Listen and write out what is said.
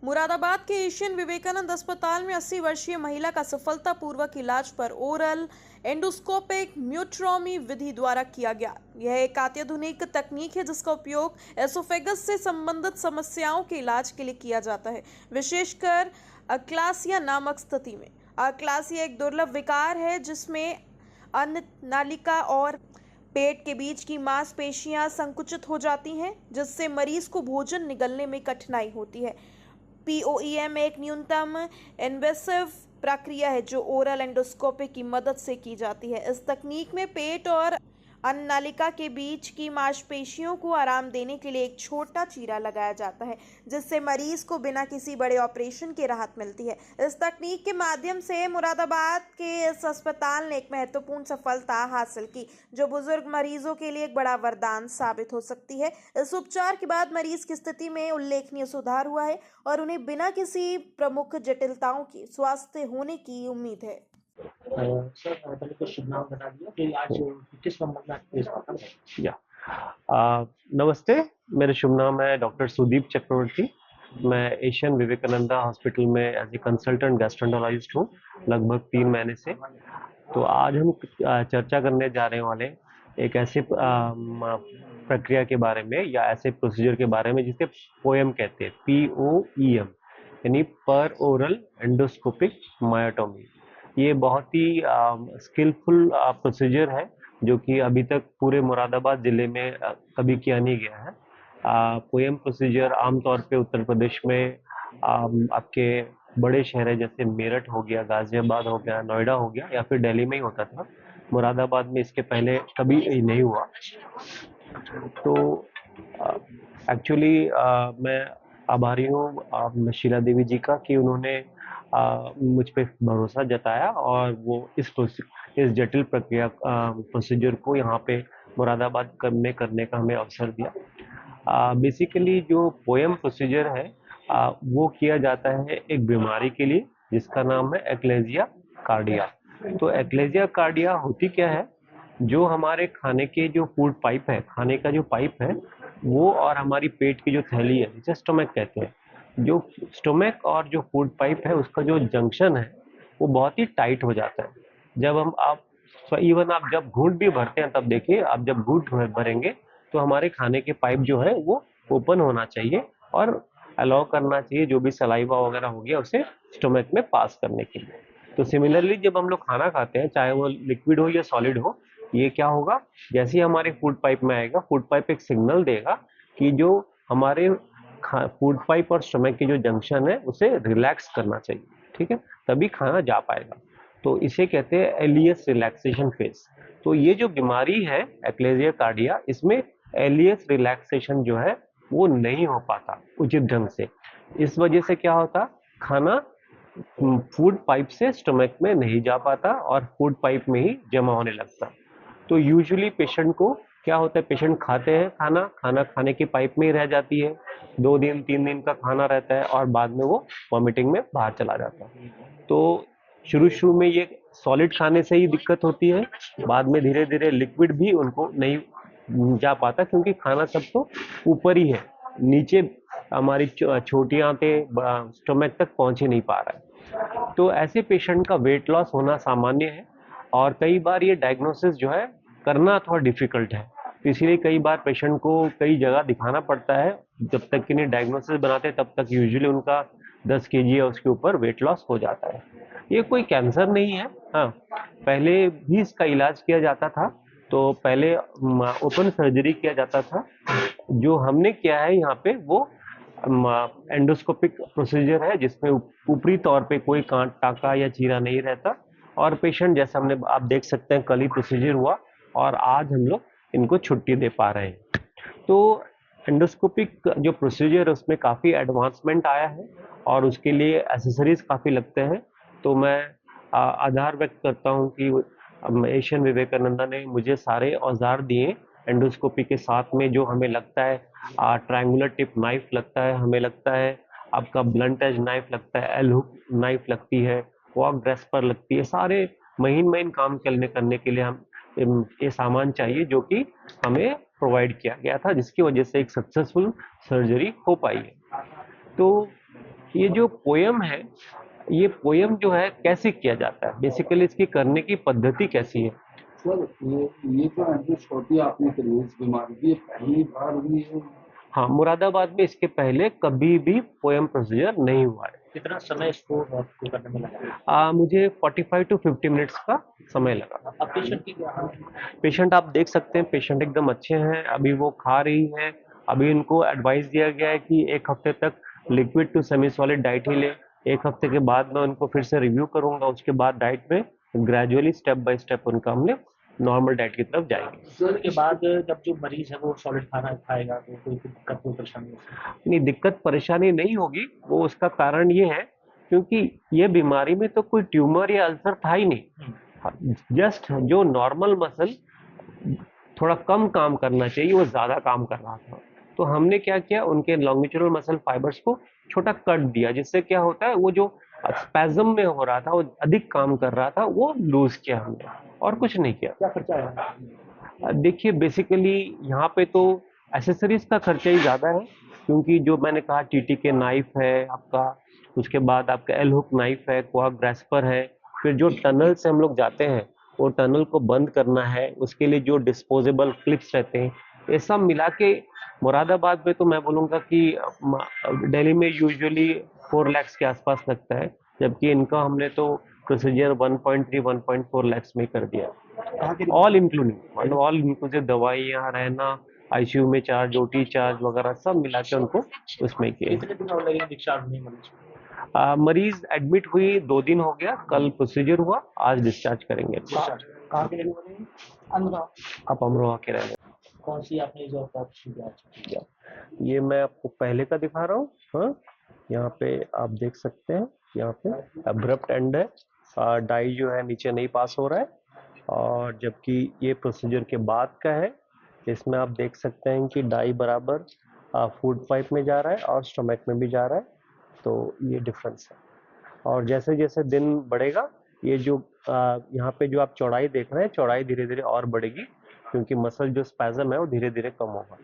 मुरादाबाद के एशियन विवेकानंद अस्पताल में 80 वर्षीय महिला का सफलतापूर्वक इलाज पर ओरल एंडोस्कोपिक म्यूट्रोमी विधि द्वारा किया गया। यह एक अत्याधुनिक तकनीक है जिसका उपयोग एसोफेगस से संबंधित समस्याओं के इलाज के लिए किया जाता है, विशेषकर अक्लासिया नामक स्थिति में। अक्लासिया एक दुर्लभ विकार है जिसमें अन्न नालिका और पेट के बीच की मांसपेशियां संकुचित हो जाती हैं, जिससे मरीज को भोजन निगलने में कठिनाई होती है। POEM एक न्यूनतम इन्वेसिव प्रक्रिया है जो ओरल एंडोस्कोपी की मदद से की जाती है। इस तकनीक में पेट और अन्ननालिका के बीच की मांसपेशियों को आराम देने के लिए एक छोटा चीरा लगाया जाता है, जिससे मरीज को बिना किसी बड़े ऑपरेशन की राहत मिलती है। इस तकनीक के माध्यम से मुरादाबाद के इस अस्पताल ने एक महत्वपूर्ण सफलता हासिल की, जो बुजुर्ग मरीजों के लिए एक बड़ा वरदान साबित हो सकती है। इस उपचार के बाद मरीज की स्थिति में उल्लेखनीय सुधार हुआ है और उन्हें बिना किसी प्रमुख जटिलताओं की स्वास्थ्य होने की उम्मीद है। सर पहले तो शुभ नाम बता दिया कि आज किस नंबर में आपके अस्पताल है? या नमस्ते, मेरा शुभ नाम है डॉक्टर सुदीप चक्रवर्ती। मैं एशियन विवेकानंदा हॉस्पिटल में एज ए कंसल्टेंट गैस्ट्रोएंटरोलॉजिस्ट हूँ लगभग 3 महीने से। तो आज हम चर्चा करने जा रहे वाले एक ऐसे प्रक्रिया के बारे में या ऐसे प्रोसीजर के बारे में जिसे पोएम कहते हैं, POEM यानी पर ओरल एंडोस्कोपिक मायोटोमी। ये बहुत ही स्किलफुल प्रोसीजर है जो कि अभी तक पूरे मुरादाबाद जिले में कभी किया नहीं गया है। पोएम प्रोसीजर आमतौर पे उत्तर प्रदेश में आपके बड़े शहर जैसे मेरठ हो गया, गाजियाबाद हो गया, नोएडा हो गया या फिर दिल्ली में ही होता था। मुरादाबाद में इसके पहले कभी नहीं हुआ। तो एक्चुअली मैं आभारी हूँ शीला देवी जी का कि उन्होंने मुझ पे भरोसा जताया और वो इस जटिल प्रक्रिया प्रोसीजर को यहाँ पे मुरादाबाद में करने का हमें अवसर दिया। बेसिकली जो पोएम प्रोसीजर है वो किया जाता है एक बीमारी के लिए जिसका नाम है एक्लेजिया कार्डिया। तो एक्लेजिया कार्डिया होती क्या है, जो हमारे खाने के जो फूड पाइप है, खाने का जो पाइप है वो और हमारी पेट की जो थैली है जिसे स्टोमक कहते हैं, जो स्टोमक और जो फूड पाइप है उसका जो जंक्शन है वो बहुत ही टाइट हो जाता है। जब आप जब घूंट भी भरते हैं तब देखिए, आप जब घूंट भरेंगे तो हमारे खाने के पाइप जो है वो ओपन होना चाहिए और अलाउ करना चाहिए जो भी सलाइवा वगैरह हो गया उसे स्टोमक में पास करने के लिए। तो सिमिलरली जब हम लोग खाना खाते हैं, चाहे वो लिक्विड हो या सॉलिड हो, ये क्या होगा, जैसे ही हमारे फूड पाइप में आएगा, फूड पाइप एक सिग्नल देगा कि जो हमारे फूड पाइप और स्टमक की जो जंक्शन है उसे रिलैक्स करना चाहिए, ठीक है, तभी खाना जा पाएगा। तो इसे कहते हैं एलियस रिलैक्सेशन फेज। तो ये जो बीमारी है एक्लेजिया कार्डिया, इसमें एलियस रिलैक्सेशन जो है वो नहीं हो पाता उचित ढंग से। इस वजह से क्या होता, खाना फूड पाइप से स्टमक में नहीं जा पाता और फूड पाइप में ही जमा होने लगता। तो यूजुअली पेशेंट को क्या होता है, पेशेंट खाते हैं खाना खाने की पाइप में ही रह जाती है, 2 दिन 3 दिन का खाना रहता है और बाद में वो वॉमिटिंग में बाहर चला जाता है। तो शुरू में ये सॉलिड खाने से ही दिक्कत होती है, बाद में धीरे धीरे लिक्विड भी उनको नहीं जा पाता क्योंकि खाना सब तो ऊपर ही है, नीचे हमारी छोटी आंतें स्टोमक तक पहुंच ही नहीं पा रहा है। तो ऐसे पेशेंट का वेट लॉस होना सामान्य है और कई बार ये डायग्नोसिस जो है करना थोड़ा डिफिकल्ट है, तो इसीलिए कई बार पेशेंट को कई जगह दिखाना पड़ता है। जब तक कि नहीं डायग्नोसिस बनाते तब तक यूजुअली उनका 10 kg या उसके ऊपर वेट लॉस हो जाता है। ये कोई कैंसर नहीं है, हाँ, पहले भी इसका इलाज किया जाता था। तो पहले ओपन सर्जरी किया जाता था, जो हमने किया है यहाँ पे वो एंडोस्कोपिक प्रोसीजर है जिसमें ऊपरी तौर पे कोई कांट, टाका या चीरा नहीं रहता और पेशेंट जैसा हमने आप देख सकते हैं कल ही प्रोसीजर हुआ और आज हम लोग इनको छुट्टी दे पा रहे हैं। तो एंडोस्कोपिक जो प्रोसीजर है उसमें काफ़ी एडवांसमेंट आया है और उसके लिए एसेसरीज काफ़ी लगते हैं। तो मैं आभार व्यक्त करता हूँ कि एशियन विवेकानंदा ने मुझे सारे औजार दिए एंडोस्कोपी के साथ में, जो हमें लगता है ट्रायंगुलर टिप नाइफ लगता है, हमें लगता है आपका ब्लंट एज नाइफ लगता है, एल हुक नाइफ लगती है, वॉक ड्रेस पर लगती है, सारे महीन काम करने के लिए हम ये सामान चाहिए जो कि हमें प्रोवाइड किया गया था, जिसकी वजह से एक सक्सेसफुल सर्जरी हो पाई है। तो ये जो पोयम है, ये पोयम जो है कैसे किया जाता है, बेसिकली इसकी करने की पद्धति कैसी है? सर ये जो एंडोस्कोपी आपने करी है इस बीमारी की, ये पहली बार हुई है? हाँ, मुरादाबाद में इसके पहले कभी भी पोयम प्रोसीजर नहीं हुआ है। कितना समय इसको आपको करने में लगा? मुझे 45 टू 50 मिनट्स का समय लगा। अब पेशेंट की क्या हालत है? पेशेंट आप देख सकते हैं, पेशेंट एकदम अच्छे हैं, अभी वो खा रही हैं। अभी इनको एडवाइस दिया गया है कि 1 हफ्ते तक liquid to semi solid diet ही लें। 1 हफ्ते के बाद मैं उनको फिर से रिव्यू करूंगा, उसके बाद डाइट में ग्रेजुअली स्टेप बाय स्टेप उनका हमने नॉर्मल डाइट की तरफ जाएंगे। सर के बाद जब जो मरीज है वो सॉलिड खाना खाएगा तो कोई दिक्कत कोई परेशानी नहीं? नहीं, दिक्कत परेशानी नहीं होगी। वो उसका कारण ये है क्योंकि ये बीमारी में तो कोई ट्यूमर या अल्सर था ही नहीं। जस्ट जो नॉर्मल मसल थोड़ा कम काम करना चाहिए वो ज्यादा काम कर रहा था, तो हमने क्या किया, उनके लॉन्गिट्यूडनल मसल फाइबर्स को छोटा कट दिया, जिससे क्या होता है वो जो स्पैज्म में हो रहा था, वो अधिक काम कर रहा था, वो लूज किया हमने, और कुछ नहीं किया। क्या खर्चा है? देखिए, बेसिकली यहाँ पे तो एसेसरीज का खर्चा ही ज्यादा है, क्योंकि जो मैंने कहा टीटी के नाइफ है आपका, उसके बाद आपका एल हुक नाइफ है, क्वाक ग्रेस्पर है, फिर जो टनल से हम लोग जाते हैं वो टनल को बंद करना है, उसके लिए जो डिस्पोजेबल क्लिप्स रहते हैं, ये सब मिला के मुरादाबाद में तो मैं बोलूँगा कि दिल्ली में यूजुअली 4 लाख के आसपास लगता है, जबकि इनका हमने तो प्रोसीजर 1.3 1.4 लाख में कर दिया, ऑल इंक्लूडिंग, मतलब ऑल इंक्लूसिव दवाइयाँ, रहना, आईसीयू में चार्ज, ओटी चार्ज वगैरह सब मिला के उनको उसमें किए। कितने दिन और लगेंगे डिस्चार्ज नहीं मरीज? मरीज एडमिट हुई 2 दिन हो गया, कल प्रोसीजर हुआ, आज डिस्चार्ज करेंगे। कहाँ के रहने वाले हैं? आप अमरोहा के रहने। कौन सी आपने जो ऑपरेशन किया? ये मैं आपको पहले का दिखा रहा हूँ। हाँ, यहाँ पे आप देख सकते हैं, यहाँ पे अब्रप्ट एंड है, डाई जो है नीचे नहीं पास हो रहा है, और जबकि ये प्रोसीजर के बाद का है, इसमें आप देख सकते हैं कि डाई बराबर फूड पाइप में जा रहा है और स्टमक में भी जा रहा है, तो ये डिफरेंस है। और जैसे जैसे दिन बढ़ेगा, ये जो यहाँ पे जो आप चौड़ाई देख रहे हैं, चौड़ाई धीरे धीरे और बढ़ेगी, क्योंकि मसल जो स्पैज्म है वो धीरे धीरे कम होगा।